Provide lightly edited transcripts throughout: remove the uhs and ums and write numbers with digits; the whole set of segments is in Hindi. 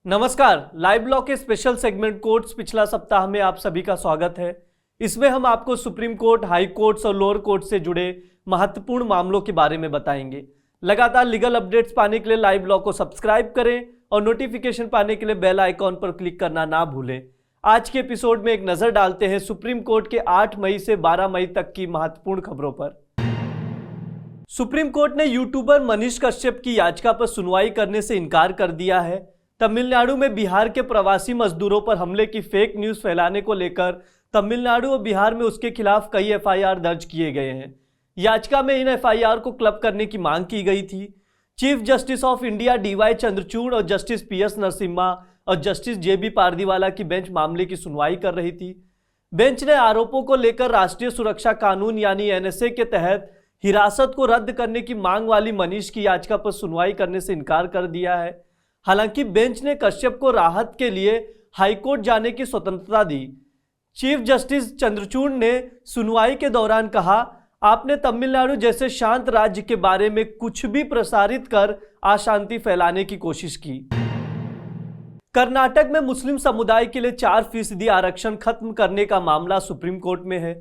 नमस्कार। लाइव लॉ के स्पेशल सेगमेंट कोर्ट्स पिछला सप्ताह में आप सभी का स्वागत है। इसमें हम आपको सुप्रीम कोर्ट, हाई कोर्ट्स और लोअर कोर्ट से जुड़े महत्वपूर्ण मामलों के बारे में बताएंगे। लगातार लीगल अपडेट्स पाने के लिए लाइव लॉ को सब्सक्राइब करें और नोटिफिकेशन पाने के लिए बेल आइकॉन पर क्लिक करना ना भूलें। आज के एपिसोड में एक नजर डालते हैं सुप्रीम कोर्ट के 8 मई से 12 मई तक की महत्वपूर्ण खबरों पर। सुप्रीम कोर्ट ने यूट्यूबर मनीष कश्यप की याचिका पर सुनवाई करने से इनकार कर दिया है। तमिलनाडु में बिहार के प्रवासी मजदूरों पर हमले की फेक न्यूज फैलाने को लेकर तमिलनाडु और बिहार में उसके खिलाफ कई एफआईआर दर्ज किए गए हैं। याचिका में इन एफआईआर को क्लब करने की मांग की गई थी। Chief justice of India D Y Chandrachud और जस्टिस पीएस नरसिम्हा और जस्टिस जेबी पारदीवाला की बेंच मामले की सुनवाई कर रही थी। बेंच ने आरोपों को लेकर राष्ट्रीय सुरक्षा कानून यानी एनएसए के तहत हिरासत को रद्द करने की मांग वाली मनीष की याचिका पर सुनवाई करने से इनकार कर दिया है। हालांकि बेंच ने कश्यप को राहत के लिए हाईकोर्ट जाने की स्वतंत्रता दी। चीफ जस्टिस चंद्रचूड़ ने सुनवाई के दौरान कहा, आपने तमिलनाडु जैसे शांत राज्य के बारे में कुछ भी प्रसारित कर अशांति फैलाने की कोशिश की। कर्नाटक में मुस्लिम समुदाय के लिए 4% आरक्षण खत्म करने का मामला सुप्रीम कोर्ट में है।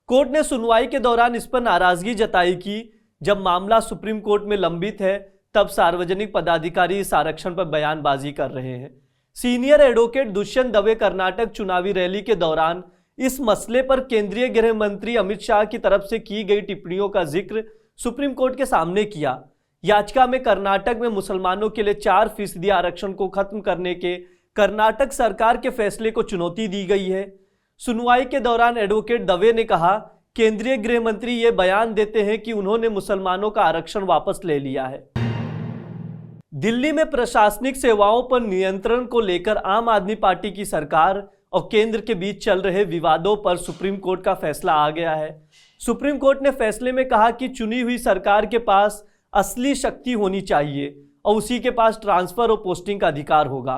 कोर्ट ने सुनवाई के दौरान इस पर नाराजगी जताई कि जब मामला सुप्रीम कोर्ट में लंबित है तब सार्वजनिक पदाधिकारी इस आरक्षण पर बयानबाजी कर रहे हैं। सीनियर एडवोकेट दुष्यंत दवे कर्नाटक चुनावी रैली के दौरान इस मसले पर केंद्रीय गृह मंत्री अमित शाह की तरफ से की गई टिप्पणियों का जिक्र सुप्रीम कोर्ट के सामने किया। याचिका में कर्नाटक में मुसलमानों के लिए 4% आरक्षण को खत्म करने के कर्नाटक सरकार के फैसले को चुनौती दी गई है। सुनवाई के दौरान एडवोकेट दवे ने कहा, केंद्रीय गृह मंत्री ये बयान देते हैं कि उन्होंने मुसलमानों का आरक्षण वापस ले लिया है। दिल्ली में प्रशासनिक सेवाओं पर नियंत्रण को लेकर आम आदमी पार्टी की सरकार और केंद्र के बीच चल रहे विवादों पर सुप्रीम कोर्ट का फैसला आ गया है। सुप्रीम कोर्ट ने फैसले में कहा कि चुनी हुई सरकार के पास असली शक्ति होनी चाहिए और उसी के पास ट्रांसफर और पोस्टिंग का अधिकार होगा।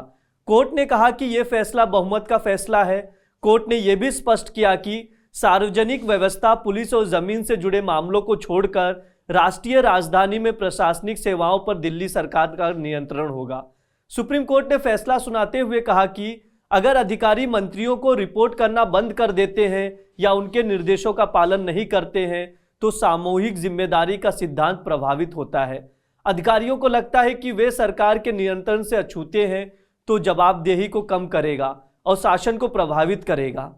कोर्ट ने कहा कि यह फैसला बहुमत का फैसला है। कोर्ट ने यह भी स्पष्ट किया कि सार्वजनिक व्यवस्था, पुलिस और जमीन से जुड़े मामलों को छोड़कर राष्ट्रीय राजधानी में प्रशासनिक सेवाओं पर दिल्ली सरकार का नियंत्रण होगा। सुप्रीम कोर्ट ने फैसला सुनाते हुए कहा कि अगर अधिकारी मंत्रियों को रिपोर्ट करना बंद कर देते हैं या उनके निर्देशों का पालन नहीं करते हैं तो सामूहिक जिम्मेदारी का सिद्धांत प्रभावित होता है। अधिकारियों को लगता है कि वे सरकार के नियंत्रण से अछूते हैं तो जवाबदेही को कम करेगा और शासन को प्रभावित करेगा।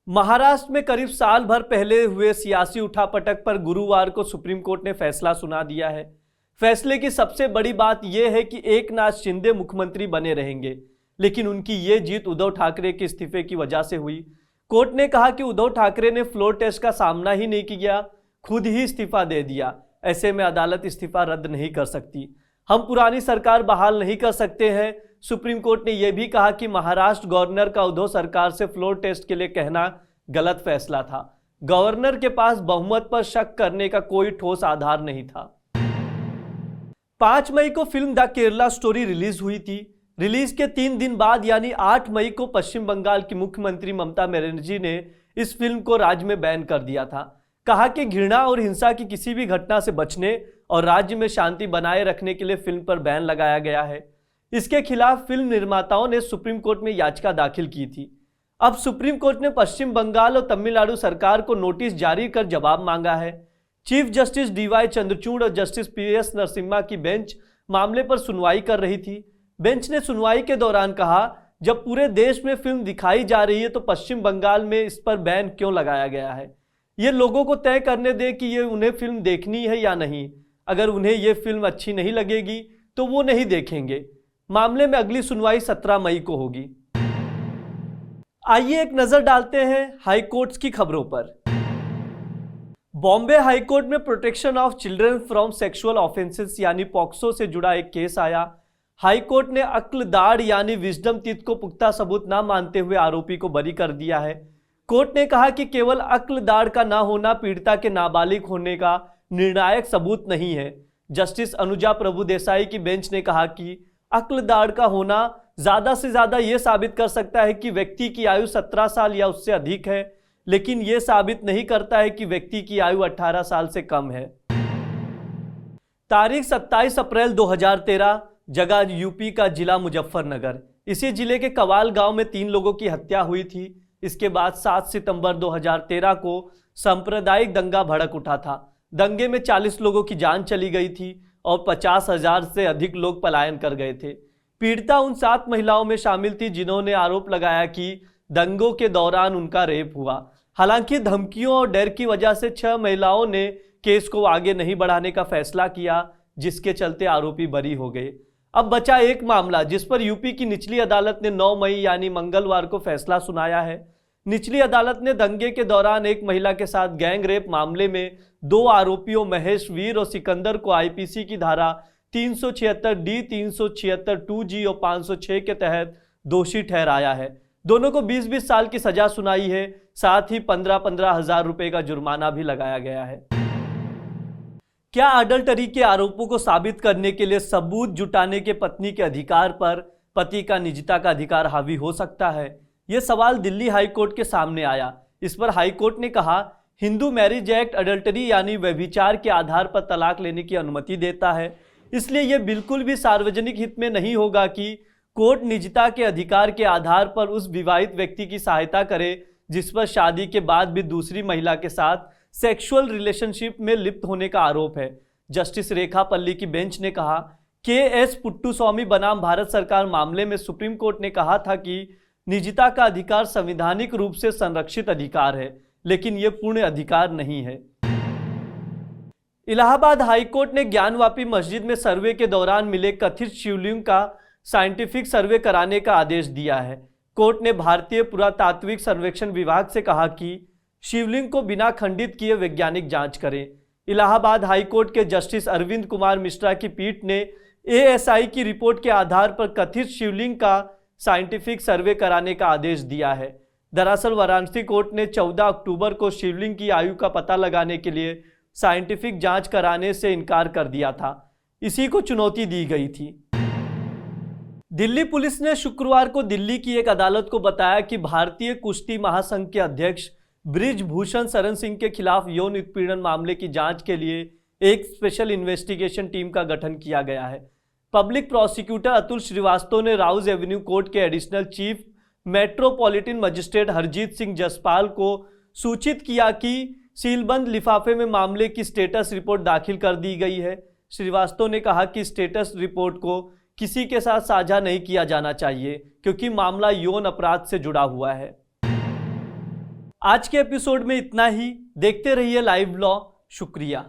महाराष्ट्र में करीब साल भर पहले हुए सियासी उठापटक पर गुरुवार को सुप्रीम कोर्ट ने फैसला सुना दिया है। फैसले की सबसे बड़ी बात यह है कि एकनाथ शिंदे मुख्यमंत्री बने रहेंगे, लेकिन उनकी ये जीत उद्धव ठाकरे के इस्तीफे की वजह से हुई। कोर्ट ने कहा कि उद्धव ठाकरे ने फ्लोर टेस्ट का सामना ही नहीं किया, खुद ही इस्तीफा दे दिया। ऐसे में अदालत इस्तीफा रद्द नहीं कर सकती। हम पुरानी सरकार बहाल नहीं कर सकते हैं। सुप्रीम कोर्ट ने यह भी कहा कि महाराष्ट्र गवर्नर का उद्धव सरकार से फ्लोर टेस्ट के लिए कहना गलत फैसला था। गवर्नर के पास बहुमत पर शक करने का कोई ठोस आधार नहीं था। 5 मई को film the Kerala story release हुई थी। रिलीज के 3 दिन बाद यानी 8 मई को पश्चिम बंगाल की मुख्यमंत्री ममता बनर्जी ने इस फिल्म को राज्य में बैन कर दिया था। कहा कि घृणा और हिंसा की किसी भी घटना से बचने और राज्य में शांति बनाए रखने के लिए फिल्म पर बैन लगाया गया है। इसके खिलाफ फिल्म निर्माताओं ने सुप्रीम कोर्ट में याचिका दाखिल की थी। अब सुप्रीम कोर्ट ने पश्चिम बंगाल और तमिलनाडु सरकार को नोटिस जारी कर जवाब मांगा है। चीफ जस्टिस डीवाई चंद्रचूड़ और जस्टिस पीएस नरसिम्हा की बेंच मामले पर सुनवाई कर रही थी। बेंच ने सुनवाई के दौरान कहा, जब पूरे देश में फिल्म दिखाई जा रही है तो पश्चिम बंगाल में इस पर बैन क्यों लगाया गया है। ये लोगों को तय करने दे कि ये उन्हें फिल्म देखनी है या नहीं। अगर उन्हें ये फिल्म अच्छी नहीं लगेगी तो वो नहीं देखेंगे। मामले में अगली सुनवाई 17 मई को होगी। आइए एक नजर डालते हैं हाई कोर्ट्स की खबरों पर। बॉम्बे हाई कोर्ट में protection of children from sexual offences यानी पॉक्सो से जुड़ा एक केस आया। हाई कोर्ट ने अक्ल दाढ़ यानी विजडम टीथ को पुख्ता सबूत न मानते हुए आरोपी को बरी कर दिया है। कोर्ट ने कहा कि केवल अक्ल दाढ़ का ना होना पीड़िता के नाबालिग होने का निर्णायक सबूत नहीं है। जस्टिस अनुजा प्रभुदेसाई की बेंच ने कहा कि अक्ल दाढ़ का होना ज्यादा से ज्यादा यह साबित कर सकता है कि व्यक्ति की आयु 17 साल या उससे अधिक है, लेकिन यह साबित नहीं करता है कि व्यक्ति की आयु 18 साल से कम है। तारीख 27 अप्रैल 2013 जगह यूपी का जिला मुजफ्फरनगर। इसी जिले के कवाल गांव में 3 लोगों की हत्या हुई थी। इसके बाद 7 सितंबर 2013 को सांप्रदायिक दंगा भड़क उठा था। दंगे में 40 लोगों की जान चली गई थी और 50,000 से अधिक लोग पलायन कर गए थे। पीड़िता उन 7 महिलाओं में शामिल थी जिन्होंने आरोप लगाया कि दंगों के दौरान उनका रेप हुआ। हालांकि धमकियों और डर की वजह से 6 महिलाओं ने केस को आगे नहीं बढ़ाने का फैसला किया, जिसके चलते आरोपी बरी हो गए। अब बचा एक मामला जिस पर यूपी की निचली अदालत ने 9 मई यानी मंगलवार को फैसला सुनाया है। निचली अदालत ने दंगे के दौरान एक महिला के साथ गैंग रेप मामले में 2 आरोपियों महेश वीर और सिकंदर को आईपीसी की धारा 376D, 376(2G) और 506 के तहत दोषी ठहराया है। दोनों को 20-20 साल की सजा सुनाई है। साथ ही 15-15 हजार रुपए का जुर्माना भी लगाया गया है। क्या अडल्टरी के आरोपों को साबित करने के लिए सबूत जुटाने के पत्नी के अधिकार पर पति का निजता का अधिकार हावी हो सकता है? यह सवाल दिल्ली हाईकोर्ट के सामने आया। इस पर हाईकोर्ट ने कहा, हिंदू मैरिज एक्ट अडल्टरी यानी व्यभिचार के आधार पर तलाक लेने की अनुमति देता है। इसलिए यह बिल्कुल भी सार्वजनिक हित में नहीं होगा कि कोर्ट निजता के अधिकार के आधार पर उस विवाहित व्यक्ति की सहायता करे जिस पर शादी के बाद भी दूसरी महिला के साथ सेक्सुअल रिलेशनशिप में लिप्त होने का आरोप है। जस्टिस रेखा पल्ली की बेंच ने कहा, के.एस. पुट्टुस्वामी बनाम भारत सरकार मामले में सुप्रीम कोर्ट ने कहा था कि निजता का अधिकार संवैधानिक रूप से संरक्षित अधिकार है, लेकिन यह पूर्ण अधिकार नहीं है। इलाहाबाद हाईकोर्ट ने ज्ञानवापी मस्जिद में सर्वे के दौरान मिले कथित शिवलिंग का साइंटिफिक सर्वे कराने का आदेश दिया है। कोर्ट ने भारतीय पुरातात्विक सर्वेक्षण विभाग से कहा कि शिवलिंग को बिना खंडित किए वैज्ञानिक जांच करें। इलाहाबाद हाईकोर्ट के जस्टिस अरविंद कुमार मिश्रा की पीठ ने एएसआई की रिपोर्ट के आधार पर कथित शिवलिंग का साइंटिफिक सर्वे कराने का आदेश दिया है। दरअसल वाराणसी कोर्ट ने 14 अक्टूबर को शिवलिंग की आयु का पता लगाने के लिए साइंटिफिक जांच कराने से इनकार कर दिया था। इसी को चुनौती दी गई थी। दिल्ली पुलिस ने शुक्रवार को दिल्ली की एक अदालत को बताया कि भारतीय कुश्ती महासंघ के अध्यक्ष ब्रिजभूषण शरण सिंह के खिलाफ यौन उत्पीड़न मामले की जांच के लिए एक स्पेशल इन्वेस्टिगेशन टीम का गठन किया गया है। पब्लिक प्रोसिक्यूटर अतुल श्रीवास्तव ने राउज एवेन्यू कोर्ट के additional chief metropolitan magistrate Harjeet Singh Jaspal को सूचित किया कि सीलबंद लिफाफे में मामले की स्टेटस रिपोर्ट दाखिल कर दी गई है। श्रीवास्तव ने कहा कि स्टेटस रिपोर्ट को किसी के साथ साझा नहीं किया जाना चाहिए क्योंकि मामला यौन अपराध से जुड़ा हुआ है। आज के एपिसोड में इतना ही। देखते रहिए लाइव लॉ। शुक्रिया।